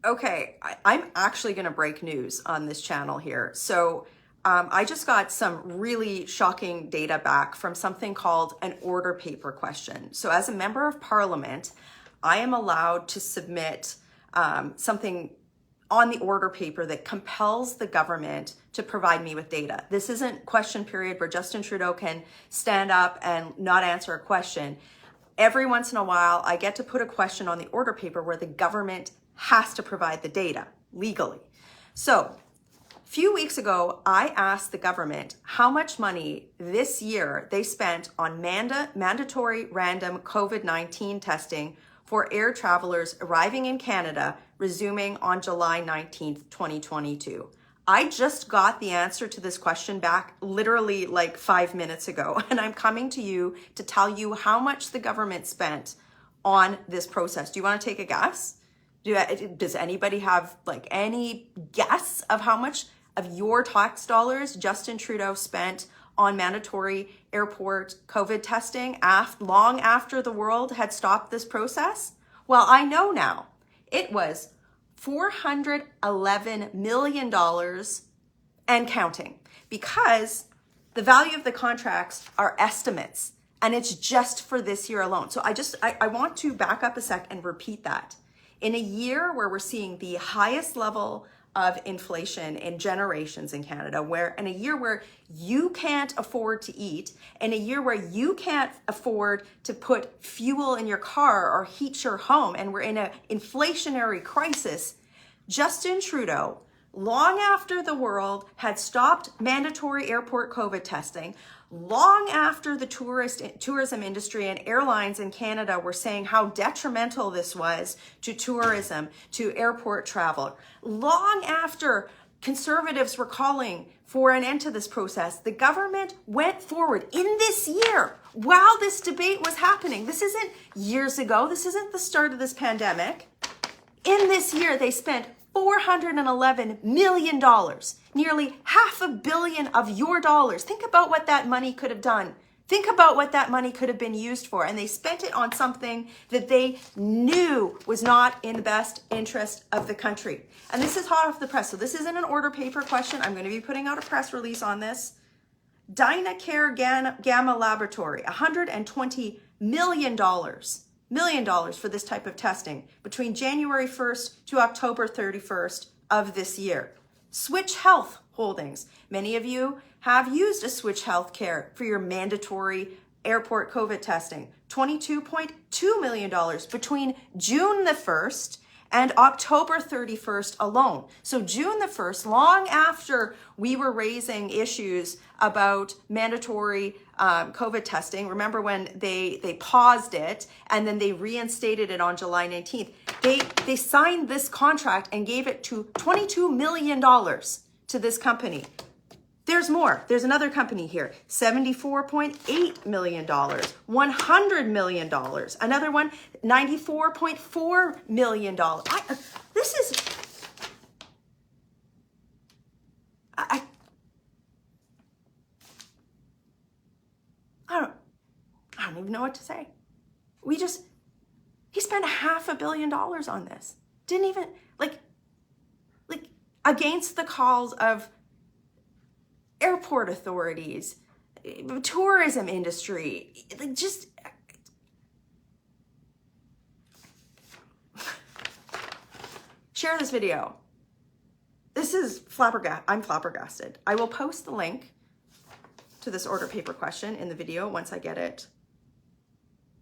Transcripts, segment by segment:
Okay, I'm actually going to break news on this channel here. So I just got some really shocking data back from something called an order paper question. So as a member of parliament, I am allowed to submit something on the order paper that compels the government to provide me with data. This isn't question period where Justin Trudeau can stand up and not answer a question. Every once in a while, I get to put a question on the order paper where the government has to provide the data legally. So a few weeks ago, I asked the government how much money this year they spent on mandatory random COVID-19 testing for air travelers arriving in Canada, resuming on July 19th, 2022. I just got the answer to this question back literally like 5 minutes ago, and I'm coming to you to tell you how much the government spent on this process. Do you want to take a guess? Does anybody have like any guess of how much of your tax dollars Justin Trudeau spent on mandatory airport COVID testing long after the world had stopped this process? Well, I know now. It was $411 million and counting, because the value of the contracts are estimates and it's just for this year alone. So I want to back up a sec and repeat that. In a year where we're seeing the highest level of inflation in generations in Canada, in a year where you can't afford to eat, in a year where you can't afford to put fuel in your car or heat your home, and we're in an inflationary crisis, Justin Trudeau, long after the world had stopped mandatory airport COVID testing, long after the tourism industry and airlines in Canada were saying how detrimental this was to tourism, to airport travel, long after Conservatives were calling for an end to this process, the government went forward in this year while this debate was happening. This isn't years ago. This isn't the start of this pandemic. In this year, they spent $411 million, nearly $500 million of your dollars. Think about what that money could have done. Think about what that money could have been used for. And they spent it on something that they knew was not in the best interest of the country. And this is hot off the press. So this isn't an order paper question. I'm going to be putting out a press release on this. Dynacare Gamma Laboratory, $120 million for this type of testing between January 1st to October 31st of this year. Switch Health Holdings. Many of you have used a Switch Healthcare for your mandatory airport COVID testing. $22.2 million between June the 1st and October 31st alone. So June the 1st, long after we were raising issues about mandatory COVID testing, remember when they paused it and then they reinstated it on July 19th, they signed this contract and gave it to $22 million to this company. There's more. There's another company here, $74.8 million, $100 million. Another one, $94.4 million. I don't even know what to say. He spent $500 million on this. Didn't even, like against the calls of airport authorities, tourism industry, just share this video. This is I'm flabbergasted. I will post the link to this order paper question in the video once I get it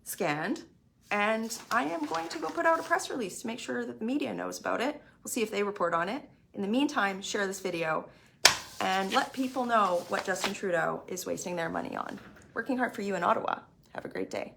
scanned. And I am going to go put out a press release to make sure that the media knows about it. We'll see if they report on it. In the meantime, share this video and let people know what Justin Trudeau is wasting their money on. Working hard for you in Ottawa. Have a great day.